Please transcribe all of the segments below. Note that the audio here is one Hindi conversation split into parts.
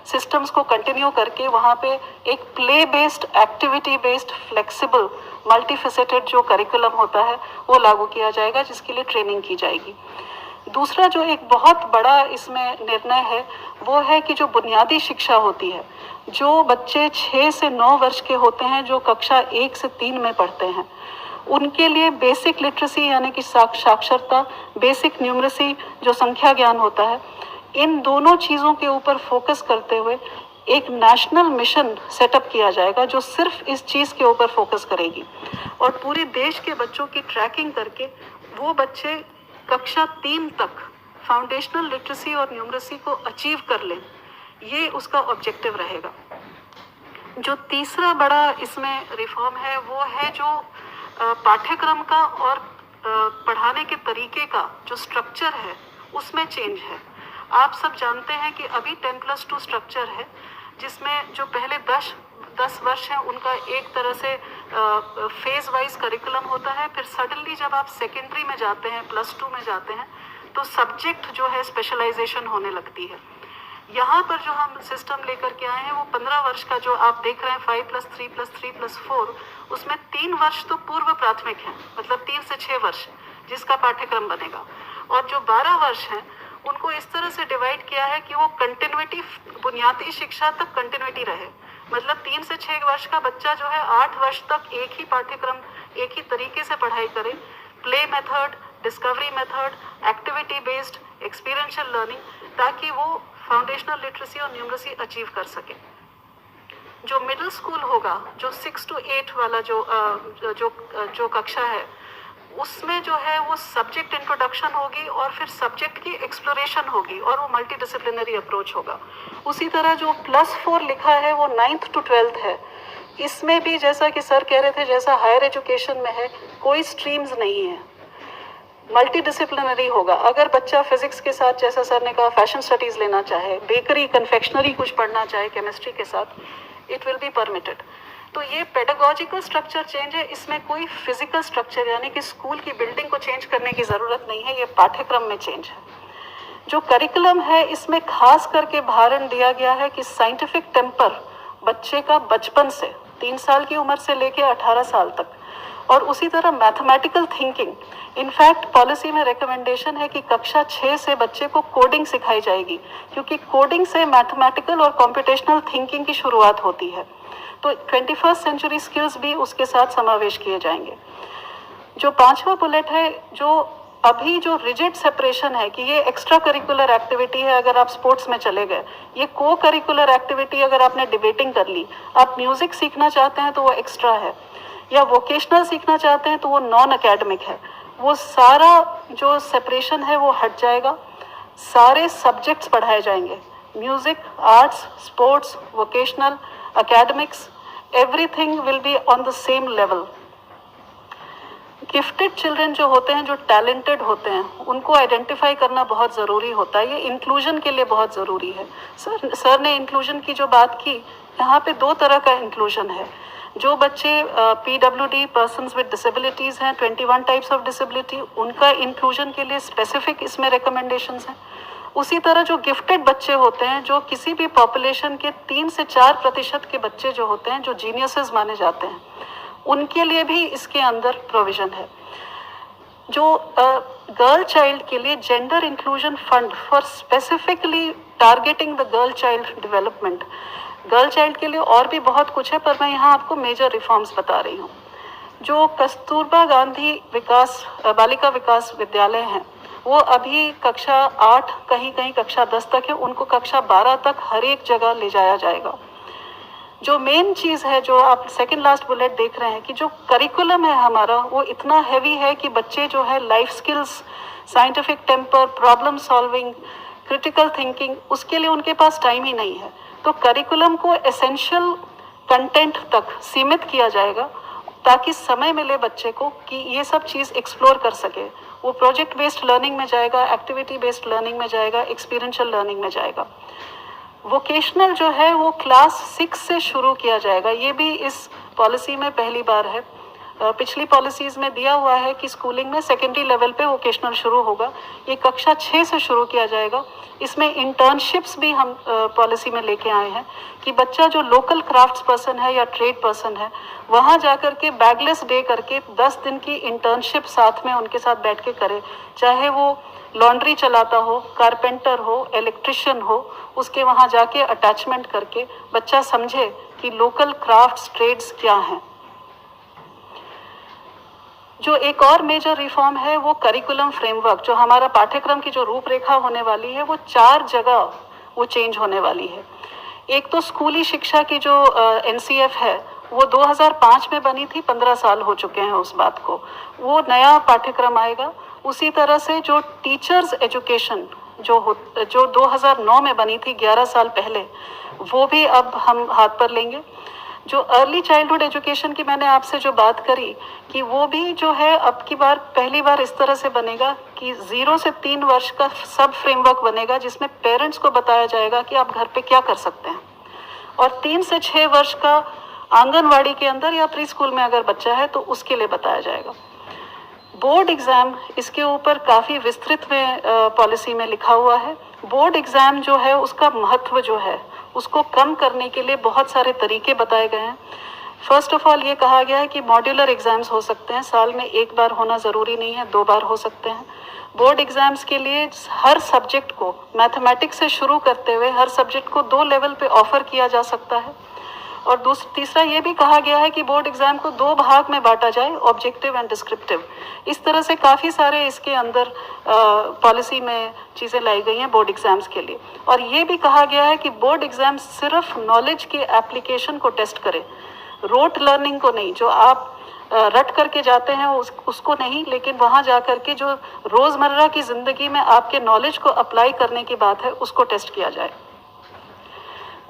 सिस्टम्स को कंटिन्यू करके वहाँ पे एक play based, activity based, flexible, multifaceted जो करिकुलम होता है वो लागू किया जाएगा, जिसके लिए ट्रेनिंग की जाएगी। दूसरा जो एक बहुत बड़ा इसमें निर्णय है वो है कि जो बुनियादी शिक्षा होती है, जो बच्चे 6 से 9 वर्ष के होते हैं, जो कक्षा 1 से 3 में पढ़ते हैं, उनके लिए बेसिक लिटरेसी यानी कि साक्षरता, बेसिक न्यूमरेसी जो संख्या ज्ञान होता है, इन दोनों चीज़ों के ऊपर फोकस करते हुए एक नेशनल मिशन सेटअप किया जाएगा जो सिर्फ इस चीज़ के ऊपर फोकस करेगी और पूरे देश के बच्चों की ट्रैकिंग करके वो बच्चे कक्षा 3 तक फाउंडेशनल लिटरेसी और न्यूमरेसी को अचीव कर लें, ये उसका ऑब्जेक्टिव रहेगा। जो तीसरा बड़ा इसमें रिफॉर्म है वो है जो पाठ्यक्रम का और पढ़ाने के तरीके का जो स्ट्रक्चर है उसमें चेंज है। आप सब जानते हैं कि अभी 10+2 स्ट्रक्चर है, जिसमें जो पहले 10 वर्ष हैं उनका एक तरह से फेज वाइज करिकुलम होता है। फिर सडनली जब आप सेकेंडरी में जाते हैं, +2 में जाते हैं, तो सब्जेक्ट जो है स्पेशलाइजेशन होने लगती है। यहाँ पर जो हम सिस्टम लेकर के आए हैं वो 15 वर्ष का जो आप देख रहे हैं 5+3+3+4, उसमें 3 वर्ष तो पूर्व प्राथमिक है, मतलब 3 से 6 वर्ष जिसका पाठ्यक्रम बनेगा, और जो 12 वर्ष हैं उनको इस तरह से डिवाइड किया है कि वो कंटिन्यूटी, बुनियादी शिक्षा तक कंटिन्यूटी रहे। मतलब 3 से 6 वर्ष का बच्चा जो है 8 वर्ष तक एक ही पाठ्यक्रम, एक ही तरीके से पढ़ाई करे, play method, discovery method, activity based, experiential learning, ताकि वो फाउंडेशनल लिटरेसी और न्यूमरेसी अचीव कर सके। जो मिडिल स्कूल होगा, जो 6 to 8 वाला जो कक्षा है, उसमें जो है वो सब्जेक्ट इंट्रोडक्शन होगी और फिर सब्जेक्ट की एक्सप्लोरेशन होगी और वो मल्टी डिसिप्लिनरी अप्रोच होगा। उसी तरह जो +4 लिखा है वो 9th to 12th है। इसमें भी जैसा कि सर कह रहे थे, जैसा हायर एजुकेशन में है, कोई स्ट्रीम्स नहीं है, मल्टी डिसिप्लिनरी होगा। अगर बच्चा फिजिक्स के साथ, जैसा सर ने कहा, फैशन स्टडीज़ लेना चाहे, बेकरी कन्फेक्शनरी कुछ पढ़ना चाहे केमिस्ट्री के साथ, इट विल बी परमिटेड। तो ये पेडागोजिकल स्ट्रक्चर चेंज है, इसमें कोई फिजिकल स्ट्रक्चर यानी कि स्कूल की बिल्डिंग को चेंज करने की ज़रूरत नहीं है, ये पाठ्यक्रम में चेंज है। जो करिकुलम है इसमें खास करके भारण दिया गया है कि साइंटिफिक टेम्पर बच्चे का बचपन से 3 साल की उम्र से लेकर 18 साल तक, और उसी तरह मैथमेटिकल थिंकिंग। इनफैक्ट पॉलिसी में रिकमेंडेशन है कि कक्षा 6 से बच्चे को कोडिंग सिखाई जाएगी, क्योंकि कोडिंग से मैथमेटिकल और कंप्यूटेशनल थिंकिंग की शुरुआत होती है। तो 21st सेंचुरी स्किल्स भी उसके साथ समावेश किए जाएंगे। जो 5वां बुलेट है, जो अभी जो रिजिड सेपरेशन है कि ये एक्स्ट्रा करिकुलर एक्टिविटी है अगर आप स्पोर्ट्स में चले गए, ये को करिकुलर एक्टिविटी अगर आपने डिबेटिंग कर ली, आप म्यूज़िक सीखना चाहते हैं तो वो एक्स्ट्रा है, या वोकेशनल सीखना चाहते हैं तो वो नॉन अकेडमिक है। वो सारा जो सेपरेशन है वो हट जाएगा, सारे सब्जेक्ट्स पढ़ाए जाएंगे, music, arts, sports, vocational, academics, everything will be on the same level. Gifted children जो होते हैं, जो टैलेंटेड होते हैं, उनको आइडेंटिफाई करना बहुत ज़रूरी होता है। ये इंक्लूजन के लिए बहुत ज़रूरी है। सर ने इंक्लूजन की जो बात की, यहाँ पे 2 तरह का इंक्लूजन है। जो बच्चे PWD, पर्सन्स विद डिसेबिलिटीज़ हैं, 21 टाइप्स ऑफ डिसेबिलिटी, उनका इंक्लूजन के लिए स्पेसिफिक इसमें रिकमेंडेशंस हैं। उसी तरह जो गिफ्टेड बच्चे होते हैं, जो किसी भी पॉपुलेशन के 3 से 4% के बच्चे जो होते हैं, जो जीनियसेस माने जाते हैं, उनके लिए भी इसके अंदर प्रोविज़न है। जो गर्ल चाइल्ड के लिए gender inclusion fund for specifically targeting the girl child development, girl child के लिए और भी बहुत कुछ है, पर मैं यहाँ आपको मेजर रिफॉर्म्स बता रही हूँ। जो कस्तूरबा गांधी बालिका विकास विद्यालय हैं, वो अभी कक्षा 8, कहीं कहीं कक्षा 10 तक है, उनको कक्षा 12 तक हर एक जगह ले जाया जाएगा। जो मेन चीज़ है, जो आप सेकंड लास्ट बुलेट देख रहे हैं, कि जो करिकुलम है हमारा वो इतना हैवी है कि बच्चे जो है life skills, scientific temper, problem solving, critical thinking, उसके लिए उनके पास टाइम ही नहीं है। तो करिकुलम को एसेंशियल कंटेंट तक सीमित किया जाएगा ताकि समय मिले बच्चे को कि ये सब चीज़ एक्सप्लोर कर सके। वो प्रोजेक्ट बेस्ड लर्निंग में जाएगा, एक्टिविटी बेस्ड लर्निंग में जाएगा, एक्सपीरियंशियल लर्निंग में जाएगा। वोकेशनल जो है वो क्लास 6 से शुरू किया जाएगा, ये भी इस पॉलिसी में पहली बार है। पिछली पॉलिसीज़ में दिया हुआ है कि स्कूलिंग में सेकेंडरी लेवल पे वोकेशनल शुरू होगा, ये कक्षा 6 से शुरू किया जाएगा। इसमें इंटर्नशिप्स भी हम पॉलिसी में लेके आए हैं कि बच्चा जो लोकल क्राफ्ट्स पर्सन है या ट्रेड पर्सन है, वहाँ जा कर के बैगलेस डे करके 10 दिन की इंटर्नशिप साथ में उनके साथ बैठ के करे, चाहे वो लॉन्ड्री चलाता हो, कारपेंटर हो, इलेक्ट्रिशियन हो, उसके वहाँ जाके अटैचमेंट करके बच्चा समझे कि लोकल क्राफ्ट्स ट्रेड्स क्या हैं। जो एक और मेजर रिफॉर्म है वो करिकुलम फ्रेमवर्क, जो हमारा पाठ्यक्रम की जो रूपरेखा होने वाली है वो 4 जगह वो चेंज होने वाली है। एक तो स्कूली शिक्षा की जो एनसीएफ है वो 2005 में बनी थी, 15 साल हो चुके हैं उस बात को, वो नया पाठ्यक्रम आएगा। उसी तरह से जो टीचर्स एजुकेशन जो 2009 में बनी थी, 11 साल पहले, वो भी अब हम हाथ पर लेंगे। जो अर्ली चाइल्डहुड एजुकेशन की मैंने आपसे जो बात करी कि वो भी जो है अब की बार पहली बार इस तरह से बनेगा कि 0 से 3 वर्ष का सब फ्रेमवर्क बनेगा, जिसमें पेरेंट्स को बताया जाएगा कि आप घर पे क्या कर सकते हैं, और 3 से 6 वर्ष का आंगनवाड़ी के अंदर या प्री स्कूल में अगर बच्चा है तो उसके लिए बताया जाएगा। बोर्ड एग्ज़ाम, इसके ऊपर काफ़ी विस्तृत में पॉलिसी में लिखा हुआ है। बोर्ड एग्ज़ाम जो है उसका महत्व जो है उसको कम करने के लिए बहुत सारे तरीके बताए गए हैं। फर्स्ट ऑफ ऑल ये कहा गया है कि मॉड्यूलर एग्ज़ाम्स हो सकते हैं, साल में 1 बार होना ज़रूरी नहीं है, 2 बार हो सकते हैं। बोर्ड एग्ज़ाम्स के लिए हर सब्जेक्ट को, मैथमेटिक्स से शुरू करते हुए हर सब्जेक्ट को 2 लेवल पे ऑफ़र किया जा सकता है। और तीसरा ये भी कहा गया है कि बोर्ड एग्ज़ाम को 2 भाग में बांटा जाए, ऑब्जेक्टिव एंड डिस्क्रिप्टिव। इस तरह से काफ़ी सारे इसके अंदर पॉलिसी में चीज़ें लाई गई हैं बोर्ड एग्ज़ाम्स के लिए। और ये भी कहा गया है कि बोर्ड एग्ज़ाम सिर्फ नॉलेज के एप्लीकेशन को टेस्ट करे, रोट लर्निंग को नहीं, जो आप रट करके जाते हैं उसको नहीं, लेकिन वहाँ जा कर के जो रोज़मर्रा की ज़िंदगी में आपके नॉलेज को अप्लाई करने की बात है उसको टेस्ट किया जाए।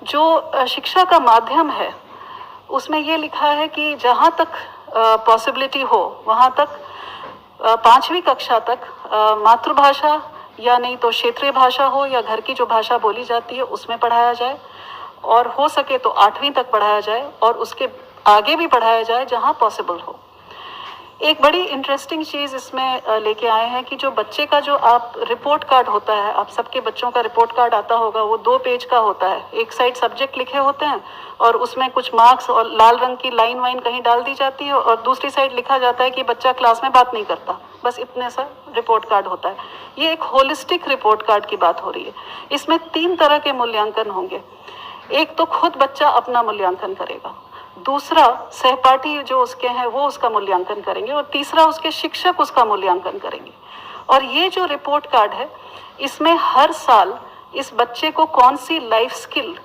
जो शिक्षा का माध्यम है उसमें ये लिखा है कि जहाँ तक पॉसिबिलिटी हो वहाँ तक 5वीं कक्षा तक मातृभाषा या नहीं तो क्षेत्रीय भाषा हो या घर की जो भाषा बोली जाती है उसमें पढ़ाया जाए, और हो सके तो 8वीं तक पढ़ाया जाए और उसके आगे भी पढ़ाया जाए जहाँ पॉसिबल हो। एक बड़ी इंटरेस्टिंग चीज़ इसमें लेके आए हैं कि जो बच्चे का जो आप रिपोर्ट कार्ड होता है, आप सबके बच्चों का रिपोर्ट कार्ड आता होगा, वो 2 पेज का होता है। एक साइड सब्जेक्ट लिखे होते हैं और उसमें कुछ मार्क्स और लाल रंग की लाइन वाइन कहीं डाल दी जाती है, और दूसरी साइड लिखा जाता है कि बच्चा क्लास में बात नहीं करता, बस इतने सा रिपोर्ट कार्ड होता है। ये एक होलिस्टिक रिपोर्ट कार्ड की बात हो रही है। इसमें 3 तरह के मूल्यांकन होंगे। एक तो खुद बच्चा अपना मूल्यांकन करेगा, दूसरा सहपाठी जो उसके हैं वो उसका मूल्यांकन करेंगे, और तीसरा उसके शिक्षक उसका मूल्यांकन करेंगे। और ये जो रिपोर्ट कार्ड है इसमें हर साल इस बच्चे को कौन सी लाइफ स्किल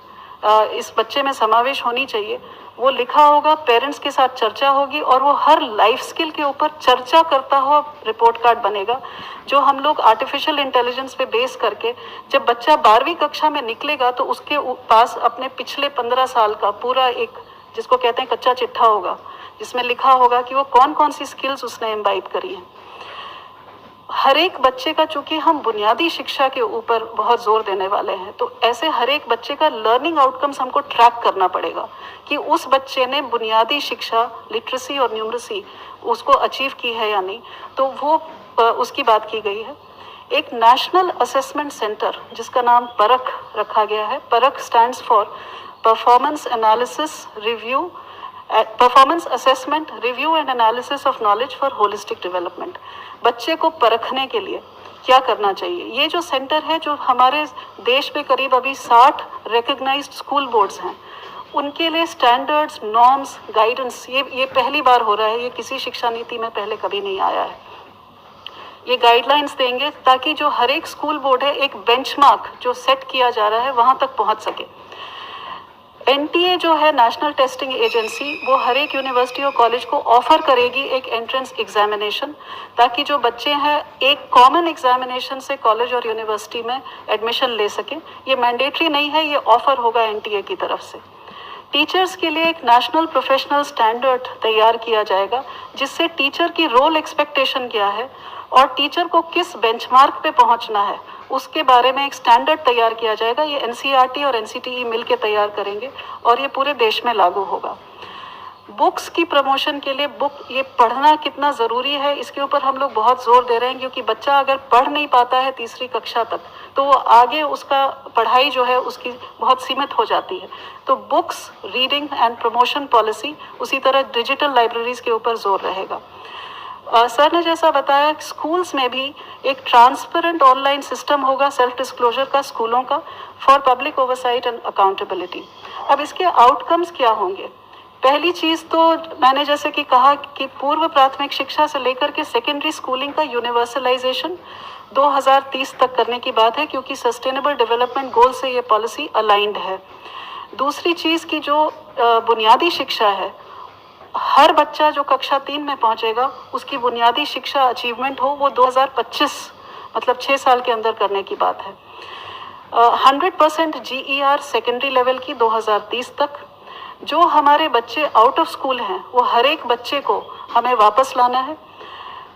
इस बच्चे में समावेश होनी चाहिए वो लिखा होगा, पेरेंट्स के साथ चर्चा होगी, और वो हर लाइफ स्किल के ऊपर चर्चा करता हुआ रिपोर्ट कार्ड बनेगा, जो हम लोग आर्टिफिशियल इंटेलिजेंस पे बेस करके जब बच्चा 12वीं कक्षा में निकलेगा तो उसके पास अपने पिछले 15 साल का पूरा एक, जिसको कहते हैं कच्चा चिट्ठा होगा, जिसमें लिखा होगा कि वो कौन कौन सी स्किल्स उसने इम्बाइब करी हैं। हर एक बच्चे का, चूंकि हम बुनियादी शिक्षा के ऊपर बहुत जोर देने वाले हैं, तो ऐसे हर एक बच्चे का लर्निंग आउटकम्स हमको ट्रैक करना पड़ेगा कि उस बच्चे ने बुनियादी शिक्षा, लिटरेसी और न्यूमरेसी उसको अचीव की है या नहीं, तो वो उसकी बात की गई है। एक नेशनल असेसमेंट सेंटर जिसका नाम परख रखा गया है, परख stands for performance analysis review, performance assessment review and analysis of knowledge for holistic development. बच्चे को परखने के लिए क्या करना चाहिए, ये जो सेंटर है, जो हमारे देश में करीब अभी 60 रिकग्नाइज्ड स्कूल बोर्ड्स हैं, उनके लिए स्टैंडर्ड्स, नॉर्म्स, गाइडेंस, ये पहली बार हो रहा है, ये किसी शिक्षा नीति में पहले कभी नहीं आया है। ये गाइडलाइंस देंगे ताकि जो हर एक स्कूल बोर्ड है, एक बेंचमार्क जो सेट किया जा रहा है वहाँ तक पहुँच सके। एनटीए जो है, नेशनल टेस्टिंग एजेंसी, वो हर एक यूनिवर्सिटी और कॉलेज को ऑफर करेगी एक एंट्रेंस एग्जामिनेशन, ताकि जो बच्चे हैं एक कॉमन एग्जामिनेशन से कॉलेज और यूनिवर्सिटी में एडमिशन ले सकें। ये मैंडेटरी नहीं है, ये ऑफर होगा एनटीए की तरफ से। टीचर्स के लिए एक नेशनल प्रोफेशनल स्टैंडर्ड तैयार किया जाएगा, जिससे टीचर की रोल एक्सपेक्टेशन क्या है और टीचर को किस बेंचमार्क पे पहुंचना है उसके बारे में एक स्टैंडर्ड तैयार किया जाएगा। ये एनसीईआरटी और एनसीटीई मिलकर तैयार करेंगे और ये पूरे देश में लागू होगा। बुक्स की प्रमोशन के लिए बुक ये पढ़ना कितना ज़रूरी है इसके ऊपर हम लोग बहुत जोर दे रहे हैं, क्योंकि बच्चा अगर पढ़ नहीं पाता है तीसरी कक्षा तक तो वो आगे उसका पढ़ाई जो है उसकी बहुत सीमित हो जाती है। तो books, reading and promotion policy, उसी तरह डिजिटल लाइब्रेरीज के ऊपर जोर रहेगा। सर ने जैसा बताया, स्कूल्स में भी एक ट्रांसपेरेंट ऑनलाइन सिस्टम होगा सेल्फ डिस्क्लोजर का स्कूलों का, for public oversight and accountability. अब इसके आउटकम्स क्या होंगे? पहली चीज़ तो मैंने जैसे कि कहा कि पूर्व प्राथमिक शिक्षा से लेकर के सेकेंडरी स्कूलिंग का यूनिवर्सलाइजेशन 2030 तक करने की बात है, क्योंकि सस्टेनेबल डेवलपमेंट गोल से ये पॉलिसी अलाइंड है। दूसरी चीज़ की जो बुनियादी शिक्षा है, हर बच्चा जो कक्षा 3 में पहुंचेगा उसकी बुनियादी शिक्षा अचीवमेंट हो, वो 2025 मतलब 6 साल के अंदर करने की बात है। 100% GER सेकेंडरी लेवल की 2030 तक। जो हमारे बच्चे आउट ऑफ स्कूल हैं वो हर एक बच्चे को हमें वापस लाना है।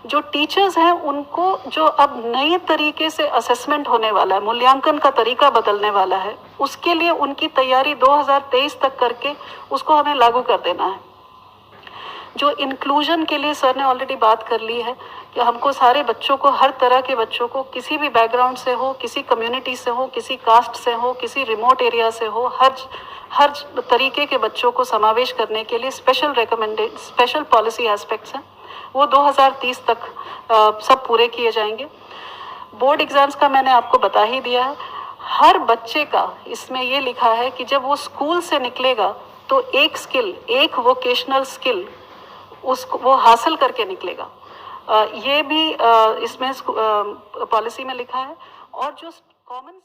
जो टीचर्स हैं उनको जो अब नए तरीके से असेसमेंट होने वाला है, मूल्यांकन का तरीका बदलने वाला है, उसके लिए उनकी तैयारी 2023 तक करके उसको हमें लागू कर देना है। जो इंक्लूजन के लिए सर ने ऑलरेडी बात कर ली है कि हमको सारे बच्चों को, हर तरह के बच्चों को, किसी भी बैकग्राउंड से हो, किसी कम्युनिटी से हो, किसी कास्ट से हो, किसी रिमोट एरिया से हो, हर तरीके के बच्चों को समावेश करने के लिए स्पेशल पॉलिसी एस्पेक्ट्स हैं, वो 2030 तक सब पूरे किए जाएंगे। बोर्ड एग्जाम्स का मैंने आपको बता ही दिया है। हर बच्चे का इसमें ये लिखा है कि जब वो स्कूल से निकलेगा तो एक स्किल, एक वोकेशनल स्किल उसको वो हासिल करके निकलेगा। ये भी इसमें पॉलिसी में लिखा है। और जो कॉमन